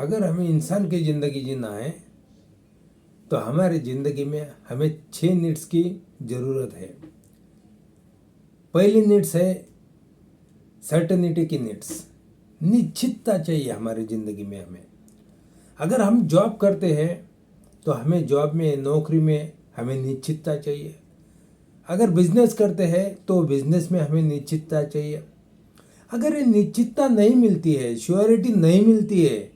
अगर हमें इंसान की ज़िंदगी जीना है तो हमारी ज़िंदगी में हमें 6 नीड्स की ज़रूरत है। पहली नीड्स है सर्टेनिटी की नीड्स। निश्चितता चाहिए हमारी ज़िंदगी में हमें। अगर हम जॉब करते हैं तो हमें जॉब में, नौकरी में हमें निश्चितता चाहिए। अगर बिजनेस करते हैं तो बिजनेस में हमें निश्चितता चाहिए। अगर ये निश्चितता नहीं मिलती है, श्योरिटी नहीं मिलती है,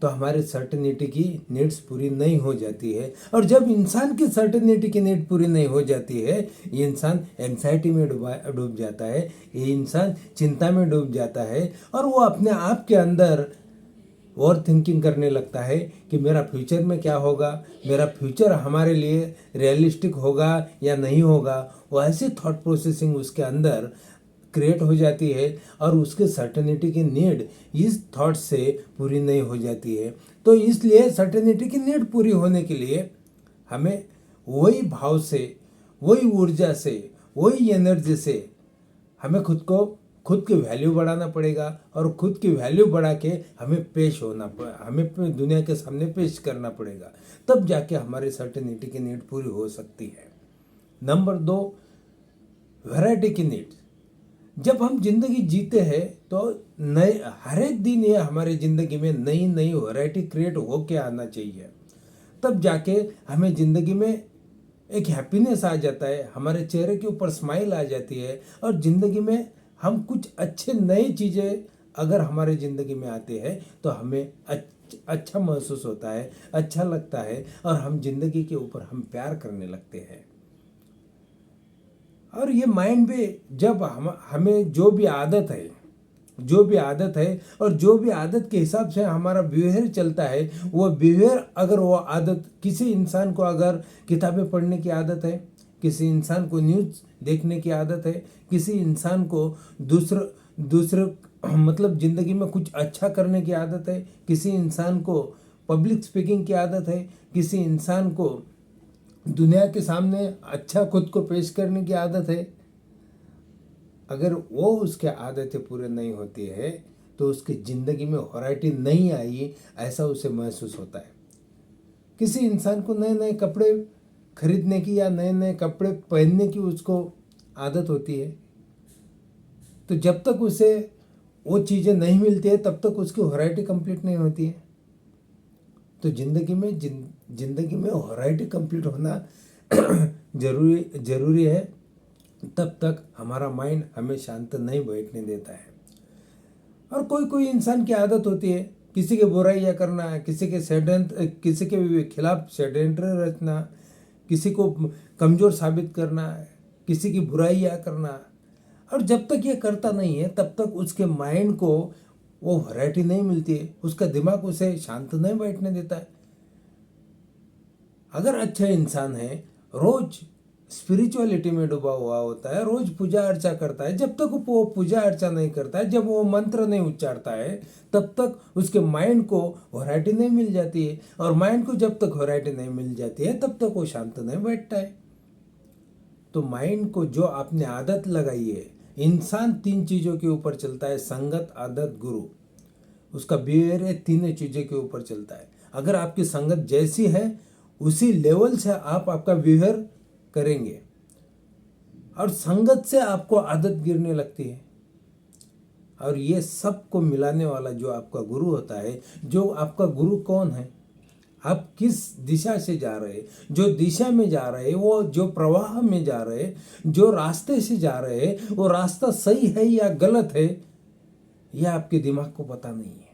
तो हमारे सर्टेनिटी की नीड्स पूरी नहीं हो जाती है। और जब इंसान की सर्टेनिटी की नीड पूरी नहीं हो जाती है, ये इंसान एंग्जाइटी में डूब जाता है, ये इंसान चिंता में डूब जाता है और वो अपने आप के अंदर ओवर थिंकिंग करने लगता है कि मेरा फ्यूचर में क्या होगा, मेरा फ्यूचर हमारे लिए रियलिस्टिक होगा या नहीं होगा। वो ऐसी थॉट प्रोसेसिंग उसके अंदर क्रिएट हो जाती है और उसके सर्टेनिटी की नीड इस थॉट से पूरी नहीं हो जाती है। तो इसलिए सर्टेनिटी की नीड पूरी होने के लिए हमें वही भाव से, वही ऊर्जा से, वही एनर्जी से हमें खुद की वैल्यू बढ़ाना पड़ेगा और खुद की वैल्यू बढ़ा के हमें दुनिया के सामने पेश करना पड़ेगा। तब जाके हमारी सर्टेनिटी की नीड पूरी हो सकती है। नंबर 2, वैरायटी की नीड। जब हम जिंदगी जीते हैं तो नए हर एक दिन ये हमारी जिंदगी में नई नई वैरायटी क्रिएट होके आना चाहिए। तब जाके हमें जिंदगी में एक हैप्पीनेस आ जाता है, हमारे चेहरे के ऊपर स्माइल आ जाती है और जिंदगी में हम कुछ अच्छे नई चीज़ें अगर हमारे ज़िंदगी में आते हैं तो हमें अच्छा महसूस होता है, अच्छा लगता है और हम जिंदगी के ऊपर हम प्यार करने लगते हैं। और ये माइंड में जब हमें जो भी आदत है और जो भी आदत के हिसाब से हमारा बिहेवियर चलता है, वो बिहेवियर अगर वो आदत किसी इंसान को अगर किताबें पढ़ने की आदत है, किसी इंसान को न्यूज़ देखने की आदत है, किसी इंसान को दूसरे मतलब ज़िंदगी में कुछ अच्छा करने की आदत है, किसी इंसान को पब्लिक स्पीकिंग की आदत है, किसी इंसान को दुनिया के सामने अच्छा खुद को पेश करने की आदत है, अगर वो उसके आदतें पूरे नहीं होती है तो उसकी ज़िंदगी में वैरायटी नहीं आई, ऐसा उसे महसूस होता है। किसी इंसान को नए नए कपड़े खरीदने की या नए नए कपड़े पहनने की उसको आदत होती है, तो जब तक उसे वो चीज़ें नहीं मिलती है तब तक उसकी वैरायटी कंप्लीट नहीं होती है। तो ज़िंदगी में वैरायटी कंप्लीट होना जरूरी है। तब तक हमारा माइंड हमें शांत नहीं बैठने देता है। और कोई इंसान की आदत होती है किसी की बुराइयाँ करना, किसी के खिलाफ षड्यंत्र रचना, किसी को कमज़ोर साबित करना, किसी की बुराइयाँ करना। और जब तक ये करता नहीं है तब तक उसके माइंड को वो वैरायटी नहीं मिलती है, उसका दिमाग उसे शांत नहीं बैठने देता है। अगर अच्छा इंसान है, रोज स्पिरिचुअलिटी में डूबा हुआ होता है, रोज पूजा अर्चा करता है, जब तक वो पूजा अर्चा नहीं करता है, जब वो मंत्र नहीं उच्चारता है, तब तक उसके माइंड को वैरायटी नहीं मिल जाती है। और माइंड को जब तक वैरायटी नहीं मिल जाती है तब तक वो शांत नहीं बैठता है। तो माइंड को जो आपने आदत लगाई है, इंसान 3 चीज़ों के ऊपर चलता है, संगत, आदत, गुरु। उसका बिहेवियर 3 चीज़ों के ऊपर चलता है। अगर आपकी संगत जैसी है उसी लेवल से आप आपका बिहेवियर करेंगे और संगत से आपको आदत गिरने लगती है। और ये सबको मिलाने वाला जो आपका गुरु होता है, जो आपका गुरु कौन है, आप किस दिशा से जा रहे हैं, जो दिशा में जा रहे हैं, वो जो प्रवाह में जा रहे हैं, जो रास्ते से जा रहे हैं, वो रास्ता सही है या गलत है, यह आपके दिमाग को पता नहीं है।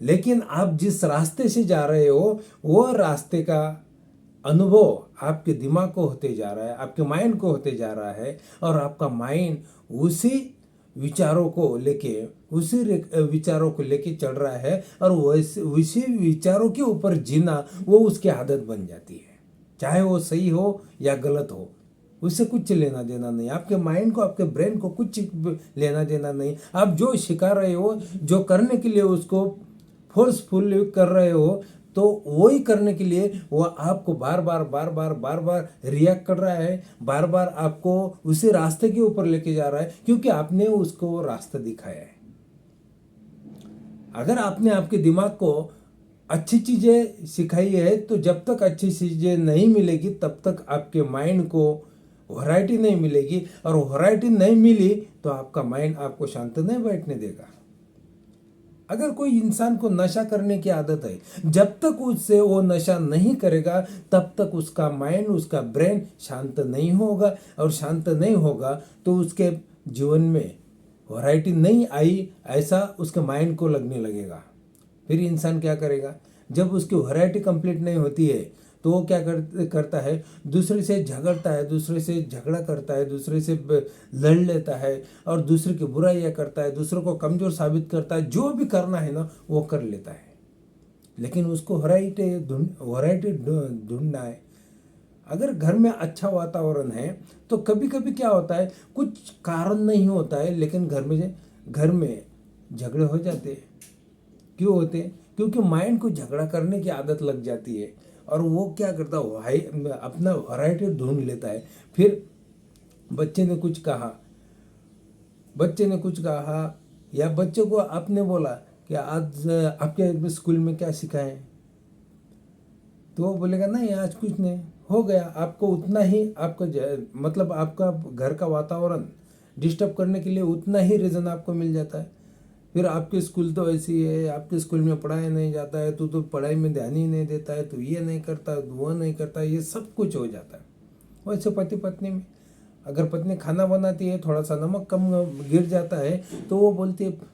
लेकिन आप जिस रास्ते से जा रहे हो वो रास्ते का अनुभव आपके दिमाग को होते जा रहा है, आपके माइंड को होते जा रहा है और आपका माइंड उसी विचारों को लेके चल रहा है और उसी विचारों के ऊपर जीना वो उसकी आदत बन जाती है। चाहे वो सही हो या गलत हो, उससे कुछ लेना देना नहीं। आपके माइंड को, आपके ब्रेन को कुछ लेना देना नहीं। आप जो सिखा रहे हो, जो करने के लिए उसको फोर्सफुल कर रहे हो, तो वही करने के लिए वो आपको बार बार रिएक्ट कर रहा है, बार बार आपको उसी रास्ते के ऊपर लेके जा रहा है, क्योंकि आपने उसको वो रास्ता दिखाया है। अगर आपने आपके दिमाग को अच्छी चीज़ें सिखाई है तो जब तक अच्छी चीज़ें नहीं मिलेगी तब तक आपके माइंड को वैरायटी नहीं मिलेगी, और वैरायटी नहीं मिली तो आपका माइंड आपको शांत नहीं बैठने देगा। अगर कोई इंसान को नशा करने की आदत है, जब तक उससे वो नशा नहीं करेगा तब तक उसका माइंड, उसका ब्रेन शांत नहीं होगा, और शांत नहीं होगा तो उसके जीवन में वैरायटी नहीं आई ऐसा उसके माइंड को लगने लगेगा। फिर इंसान क्या करेगा, जब उसकी वैरायटी कंप्लीट नहीं होती है तो वो क्या करता है, दूसरे से झगड़ता है, दूसरे से झगड़ा करता है, दूसरे से लड़ लेता है, और दूसरे की बुराइयाँ करता है, दूसरों को कमज़ोर साबित करता है, जो भी करना है ना वो कर लेता है। लेकिन उसको वैरायटी ढूंढना है। अगर घर में अच्छा वातावरण है तो कभी कभी क्या होता है, कुछ कारण नहीं होता है लेकिन घर में झगड़े हो जाते हैं। क्यों होते हैं? क्योंकि माइंड को झगड़ा करने की आदत लग जाती है, और वो क्या करता है, अपना वैरायटी ढूंढ लेता है। फिर बच्चे ने कुछ कहा या बच्चे को आपने बोला कि आज आपके स्कूल में क्या सिखाएं, तो वो बोलेगा नहीं आज कुछ नहीं, हो गया। आपको उतना ही मतलब आपका घर का वातावरण डिस्टर्ब करने के लिए उतना ही रीज़न आपको मिल जाता है। फिर आपके स्कूल तो ऐसी है, आपके स्कूल में पढ़ाया नहीं जाता है, तो पढ़ाई में ध्यान ही नहीं देता है, तो ये नहीं करता, वो नहीं करता, ये सब कुछ हो जाता है। वैसे पति पत्नी में, अगर पत्नी खाना बनाती है, थोड़ा सा नमक कम गिर जाता है तो वो बोलती है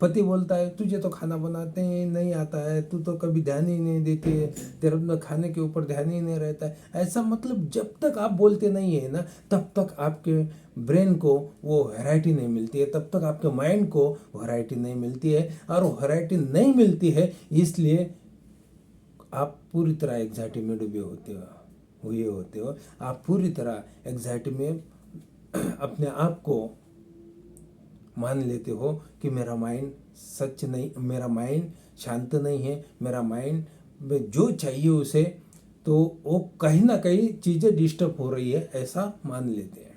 पति बोलता है तुझे तो खाना बनाते ही नहीं आता है, तू तो कभी ध्यान ही नहीं देती है, तेरा खाने के ऊपर ध्यान ही नहीं रहता है। ऐसा मतलब जब तक आप बोलते नहीं है ना तब तक आपके ब्रेन को वो वैरायटी नहीं मिलती है, तब तक आपके माइंड को वैरायटी नहीं मिलती है, और वैरायटी नहीं मिलती है इसलिए आप पूरी तरह एग्जाइटी में डूबे होते हो। आप पूरी तरह एग्जाइटी में अपने आप को मान लेते हो कि मेरा माइंड शांत नहीं है, मेरा माइंड में जो चाहिए उसे, तो वो कहीं ना कहीं चीज़ें डिस्टर्ब हो रही है ऐसा मान लेते हैं।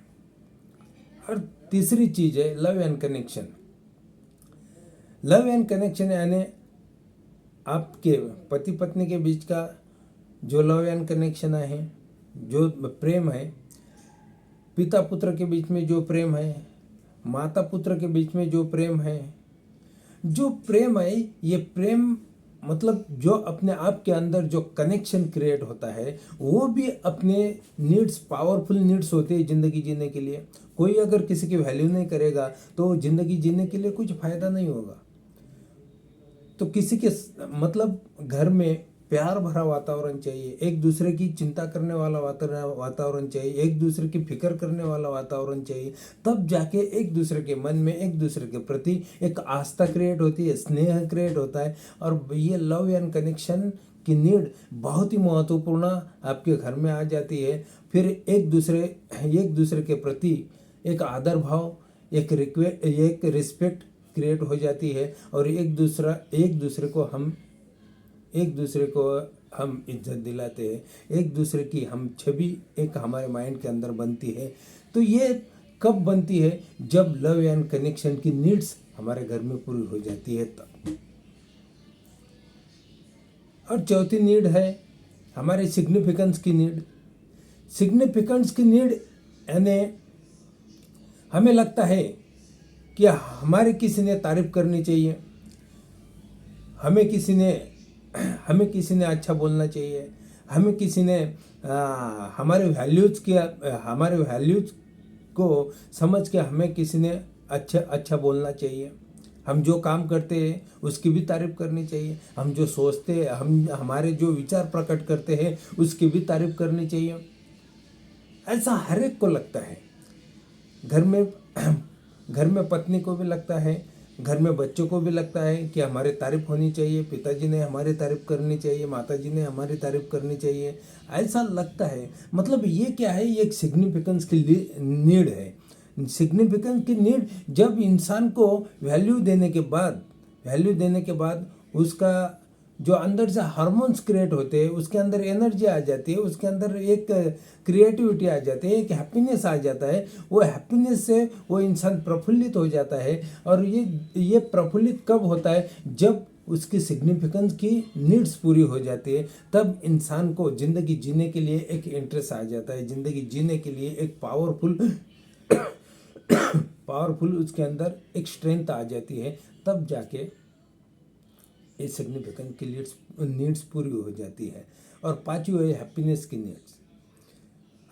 और तीसरी चीज़ है love and connection. Love and connection यानी आपके पति पत्नी के बीच का जो लव एंड कनेक्शन है, जो प्रेम है, पिता पुत्र के बीच में जो प्रेम है, माता पुत्र के बीच में जो प्रेम है, ये प्रेम मतलब जो अपने आप के अंदर जो कनेक्शन क्रिएट होता है वो भी अपने नीड्स, पावरफुल नीड्स होते हैं ज़िंदगी जीने के लिए। कोई अगर किसी की वैल्यू नहीं करेगा तो ज़िंदगी जीने के लिए कुछ फ़ायदा नहीं होगा। तो किसी के मतलब घर में प्यार भरा वातावरण चाहिए, एक दूसरे की चिंता करने वाला वातावरण चाहिए, एक दूसरे की फिक्र करने वाला वातावरण चाहिए, तब जाके एक दूसरे के मन में एक दूसरे के प्रति एक आस्था क्रिएट होती है, स्नेह क्रिएट होता है। और ये लव एंड कनेक्शन की नीड बहुत ही महत्वपूर्ण आपके घर में आ जाती है। फिर एक दूसरे के प्रति एक आदर भाव, एक रिस्पेक्ट क्रिएट हो जाती है, और एक दूसरे को हम इज्जत दिलाते हैं, एक दूसरे की हम छवि एक हमारे माइंड के अंदर बनती है। तो ये कब बनती है? जब लव एंड कनेक्शन की नीड्स हमारे घर में पूरी हो जाती है तब। और चौथी नीड है हमारे सिग्निफिकेंस की नीड यानी हमें लगता है कि हमारे किसी ने तारीफ करनी चाहिए, हमें किसी ने अच्छा बोलना चाहिए, हमें किसी ने हमारे वैल्यूज़ को समझ के हमें किसी ने अच्छा बोलना चाहिए। हम जो काम करते हैं उसकी भी तारीफ करनी चाहिए, हम जो सोचते हैं, हमारे जो विचार प्रकट करते हैं उसकी भी तारीफ करनी चाहिए। ऐसा हर एक को लगता है। घर में पत्नी को भी लगता है, घर में बच्चों को भी लगता है कि हमारी तारीफ होनी चाहिए, पिताजी ने हमारी तारीफ करनी चाहिए, माताजी ने हमारी तारीफ करनी चाहिए, ऐसा लगता है। मतलब ये क्या है? ये एक सिग्निफिकेंस की नीड है। सिग्निफिकेंस की नीड जब इंसान को वैल्यू देने के बाद उसका जो अंदर से हार्मोन्स क्रिएट होते हैं, उसके अंदर एनर्जी आ जाती है, उसके अंदर एक क्रिएटिविटी आ जाती है, एक हैप्पीनेस आ जाता है। वो हैप्पीनेस से वो इंसान प्रफुल्लित हो जाता है। और ये प्रफुल्लित कब होता है? जब उसकी सिग्निफिकेंस की नीड्स पूरी हो जाती है, तब इंसान को ज़िंदगी जीने के लिए एक इंटरेस्ट आ जाता है, ज़िंदगी जीने के लिए एक पावरफुल उसके अंदर एक स्ट्रेंथ आ जाती है। तब जाके ये सिग्निफिकेंट की नीड्स पूरी हो जाती है। और पांचवी है हैप्पीनेस की नीड्स।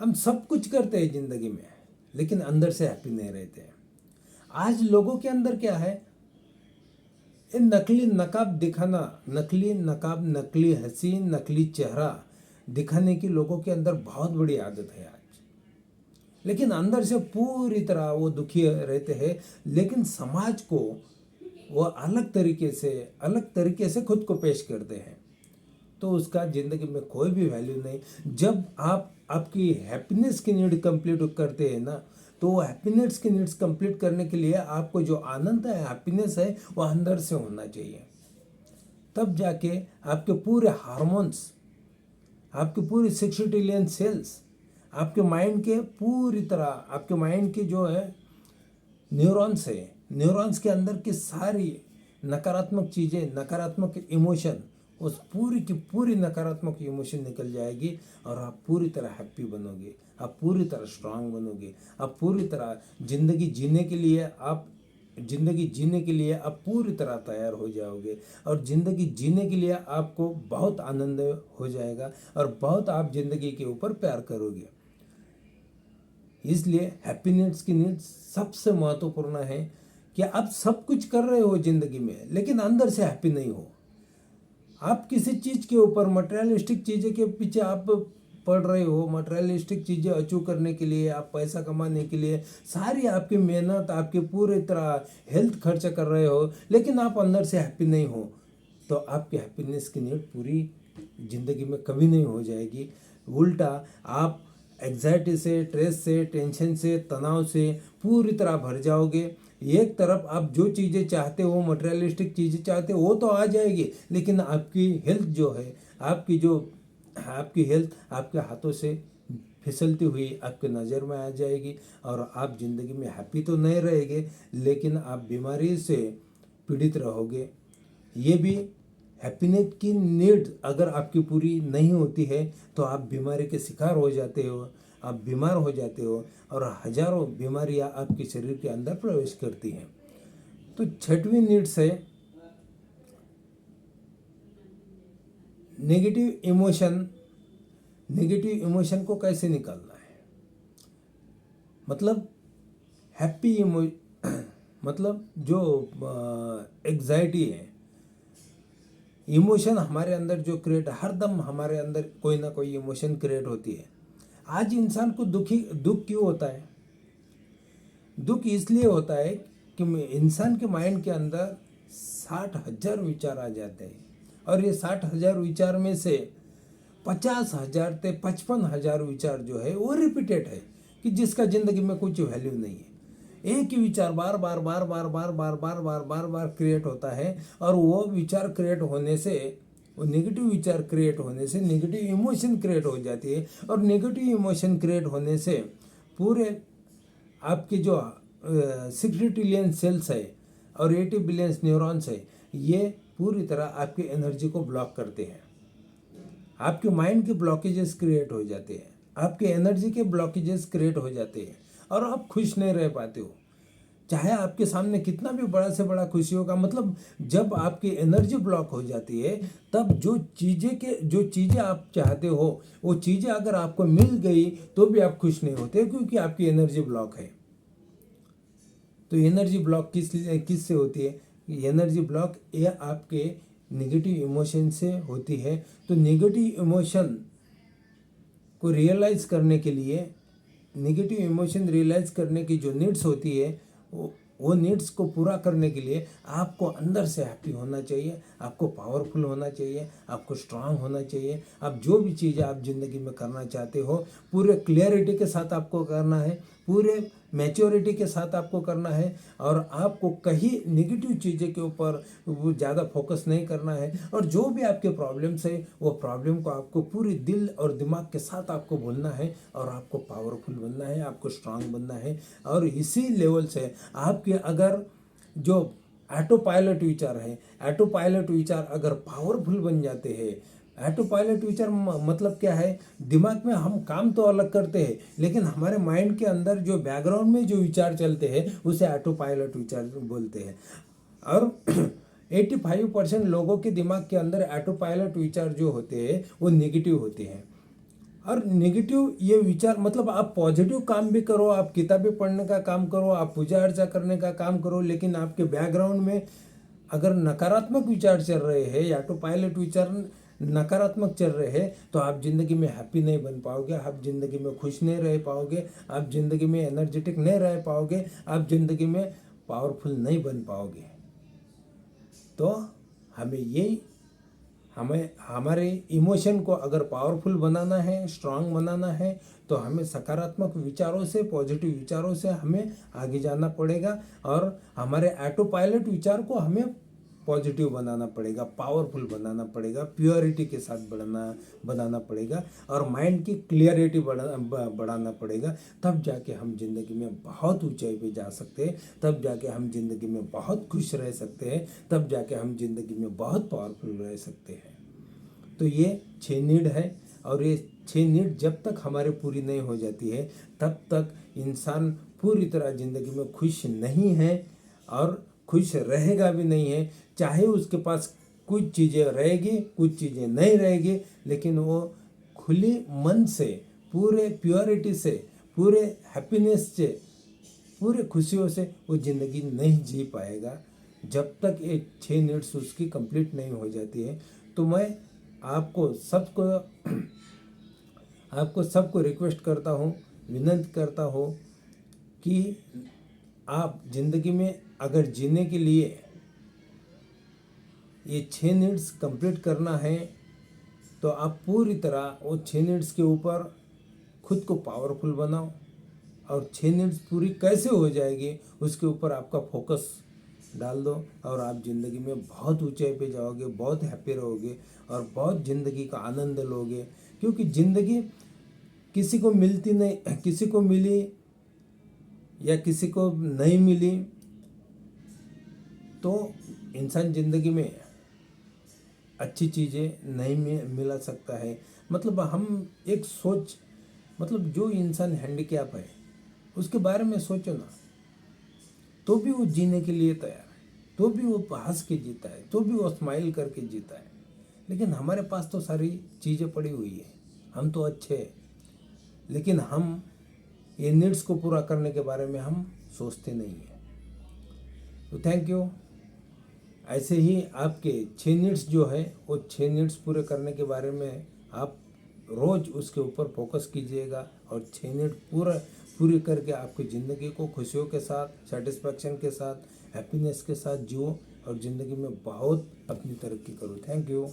हम सब कुछ करते हैं ज़िंदगी में, लेकिन अंदर से हैप्पी नहीं रहते हैं। आज लोगों के अंदर क्या है? ये नकली नकाब दिखाना, नकली नकाब, नकली हंसी, नकली चेहरा दिखाने की लोगों के अंदर बहुत बड़ी आदत है आज। लेकिन अंदर से पूरी तरह वो दुखी रहते हैं। लेकिन समाज को वो अलग तरीके से खुद को पेश करते हैं, तो उसका ज़िंदगी में कोई भी वैल्यू नहीं। जब आप आपकी हैप्पीनेस की नीड कंप्लीट करते हैं ना, तो वो हैप्पीनेस की नीड्स कंप्लीट करने के लिए आपको जो आनंद है, हैप्पीनेस है, वो अंदर से होना चाहिए। तब जाके आपके पूरे हार्मोन्स, आपके पूरे 60 ट्रिलियन सेल्स, आपके माइंड के पूरी तरह, आपके माइंड की जो है न्यूरॉन्स है, न्यूरॉन्स के अंदर की सारी नकारात्मक चीज़ें, नकारात्मक इमोशन, उस पूरी की पूरी नकारात्मक इमोशन निकल जाएगी और आप पूरी तरह हैप्पी बनोगे, आप पूरी तरह स्ट्रांग बनोगे, आप पूरी तरह ज़िंदगी जीने के लिए आप पूरी तरह तैयार हो जाओगे। और ज़िंदगी जीने के लिए आपको बहुत आनंद हो जाएगा और बहुत आप ज़िंदगी के ऊपर प्यार करोगे। इसलिए हैप्पीनेस की नीड्स सबसे महत्वपूर्ण है कि आप सब कुछ कर रहे हो ज़िंदगी में, लेकिन अंदर से हैप्पी नहीं हो। आप किसी चीज़ के ऊपर, मटेरियलिस्टिक चीज़ें के पीछे आप पड़ रहे हो, मटेरियलिस्टिक चीज़ें अचीव करने के लिए, आप पैसा कमाने के लिए सारी आपकी मेहनत, आपके पूरे तरह हेल्थ खर्च कर रहे हो, लेकिन आप अंदर से हैप्पी नहीं हो, तो आपकी हैप्पीनेस की नीड पूरी ज़िंदगी में कभी नहीं हो जाएगी। उल्टा आप एग्जाइटी से, स्ट्रेस से, टेंशन से, तनाव से पूरी तरह भर जाओगे। एक तरफ आप जो चीज़ें चाहते हो, मटेरियलिस्टिक चीज़ें चाहते हो, वो तो आ जाएगी, लेकिन आपकी हेल्थ जो है, आपकी हेल्थ आपके हाथों से फिसलती हुई आपके नज़र में आ जाएगी और आप ज़िंदगी में हैप्पी तो नहीं रहेंगे, लेकिन आप बीमारी से पीड़ित रहोगे। ये भी हैप्पीनेस की नीड अगर आपकी पूरी नहीं होती है, तो आप बीमारी के शिकार हो जाते हो, आप बीमार हो जाते हो और हजारों बीमारियां आपके शरीर के अंदर प्रवेश करती हैं। तो छठवीं नीड्स है नेगेटिव इमोशन। नेगेटिव इमोशन को कैसे निकालना है? मतलब मतलब जो एग्जाइटी है, इमोशन हमारे अंदर जो क्रिएट, हर दम हमारे अंदर कोई ना कोई इमोशन क्रिएट होती है। आज इंसान को दुख क्यों होता है? दुख इसलिए होता है कि इंसान के माइंड के अंदर 60,000 विचार आ जाते हैं और ये 60,000 विचार में से 50,000 से 55,000 विचार जो है वो रिपीटेड है, कि जिसका जिंदगी में कुछ वैल्यू नहीं है। एक ही विचार बार बार बार बार बार बार बार बार बार बार क्रिएट होता है और वो विचार क्रिएट होने से, वो नेगेटिव विचार क्रिएट होने से नेगेटिव इमोशन क्रिएट हो जाती है और नेगेटिव इमोशन क्रिएट होने से पूरे आपके जो 60 ट्रिलियन सेल्स है और 80 बिलियन न्यूरॉन्स है, ये पूरी तरह आपकी एनर्जी को ब्लॉक करते हैं। आपके माइंड के ब्लॉकेजेस क्रिएट हो जाते हैं, आपके एनर्जी के ब्लॉकेजेस क्रिएट हो जाते हैं और आप खुश नहीं रह पाते हो। चाहे आपके सामने कितना भी बड़ा से बड़ा खुशी होगा, मतलब जब आपकी एनर्जी ब्लॉक हो जाती है, तब जो चीज़ें आप चाहते हो, वो चीज़ें अगर आपको मिल गई तो भी आप खुश नहीं होते, क्योंकि आपकी एनर्जी ब्लॉक है। तो एनर्जी ब्लॉक किस से होती है? एनर्जी ब्लॉक ये आपके नेगेटिव इमोशन से होती है। तो नेगेटिव इमोशन को रियलाइज़ करने के लिए, नेगेटिव इमोशन रियलाइज़ करने की जो नीड्स होती है, वो नीड्स को पूरा करने के लिए आपको अंदर से हैप्पी होना चाहिए, आपको पावरफुल होना चाहिए, आपको स्ट्रांग होना चाहिए। आप जो भी चीज़ें आप ज़िंदगी में करना चाहते हो, पूरे क्लियरिटी के साथ आपको करना है, पूरे मैच्योरिटी के साथ आपको करना है और आपको कहीं नेगेटिव चीज़ें के ऊपर वो ज़्यादा फोकस नहीं करना है। और जो भी आपके प्रॉब्लम्स है वो प्रॉब्लम को आपको पूरी दिल और दिमाग के साथ आपको बोलना है और आपको पावरफुल बनना है, आपको स्ट्रांग बनना है। और इसी लेवल से आपके अगर जो ऑटो पायलट विचार है, ऑटो पायलट विचार अगर पावरफुल बन जाते हैं, ऑटो पायलट विचार मतलब क्या है, दिमाग में हम काम तो अलग करते हैं लेकिन हमारे माइंड के अंदर जो बैकग्राउंड में जो विचार चलते हैं उसे ऑटो पायलट विचार बोलते हैं। और 85% लोगों के दिमाग के अंदर ऑटो पायलट विचार जो होते हैं वो नेगेटिव होते हैं। और नेगेटिव ये विचार मतलब आप पॉजिटिव काम भी करो, आप किताबें पढ़ने का काम करो, आप पूजा अर्चा करने का काम करो, लेकिन आपके बैकग्राउंड में अगर नकारात्मक विचार चल रहे हैं या तो पायलट विचार नकारात्मक चल रहे हैं तो आप ज़िंदगी में हैप्पी नहीं बन पाओगे, आप ज़िंदगी में खुश नहीं रह पाओगे, आप ज़िंदगी में एनर्जेटिक नहीं रह पाओगे, आप ज़िंदगी में पावरफुल नहीं बन पाओगे। तो हमें हमारे इमोशन को अगर पावरफुल बनाना है, स्ट्रांग बनाना है, तो हमें सकारात्मक विचारों से, पॉजिटिव विचारों से हमें आगे जाना पड़ेगा और हमारे ऑटो पायलट विचार को हमें पॉजिटिव बनाना पड़ेगा, पावरफुल बनाना पड़ेगा, प्योरिटी के साथ बनाना पड़ेगा और माइंड की क्लियरिटी बढ़ाना पड़ेगा। तब जाके हम जिंदगी में बहुत ऊंचाई पे जा सकते हैं, तब जाके हम जिंदगी में बहुत खुश रह सकते हैं, तब जाके हम जिंदगी में बहुत पावरफुल रह सकते हैं। तो ये 6 नीड है और ये 6 नीड जब तक हमारे पूरी नहीं हो जाती है तब तक इंसान पूरी तरह ज़िंदगी में खुश नहीं है और खुश रहेगा भी नहीं है। चाहे उसके पास कुछ चीज़ें रहेगी, कुछ चीज़ें नहीं रहेगी, लेकिन वो खुली मन से, पूरे प्योरिटी से, पूरे हैप्पीनेस से, पूरे खुशियों से वो ज़िंदगी नहीं जी पाएगा जब तक ये 6 नीड्स उसकी कंप्लीट नहीं हो जाती है। तो मैं आपको सबको रिक्वेस्ट करता हूँ, विनंती करता हूँ कि आप ज़िंदगी में अगर जीने के लिए ये 6 नीड्स कंप्लीट करना है तो आप पूरी तरह वो 6 नीड्स के ऊपर खुद को पावरफुल बनाओ और 6 नीड्स पूरी कैसे हो जाएगी उसके ऊपर आपका फोकस डाल दो और आप ज़िंदगी में बहुत ऊंचाई पे जाओगे, बहुत हैप्पी रहोगे और बहुत ज़िंदगी का आनंद लोगे। क्योंकि ज़िंदगी किसी को मिलती नहीं, किसी को मिली या किसी को नहीं मिली तो इंसान ज़िंदगी में अच्छी चीज़ें नहीं मिला सकता है। मतलब हम एक सोच, मतलब जो इंसान हैंडीकैप है उसके बारे में सोचो ना, तो भी वो जीने के लिए तैयार है, तो भी वो हंस के जीता है, तो भी वो स्माइल करके जीता है। लेकिन हमारे पास तो सारी चीज़ें पड़ी हुई है, हम तो अच्छे हैं, लेकिन हम ये नीड्स को पूरा करने के बारे में हम सोचते नहीं हैं। तो थैंक यू। ऐसे ही आपके 6 नीड्स जो है वो 6 नीड्स पूरे करने के बारे में आप रोज़ उसके ऊपर फोकस कीजिएगा और 6 नीड पूरी करके आपकी ज़िंदगी को खुशियों के साथ, सेटिस्फैक्शन के साथ, हैप्पीनेस के साथ जियो और ज़िंदगी में बहुत अपनी तरक्की करो। Thank you.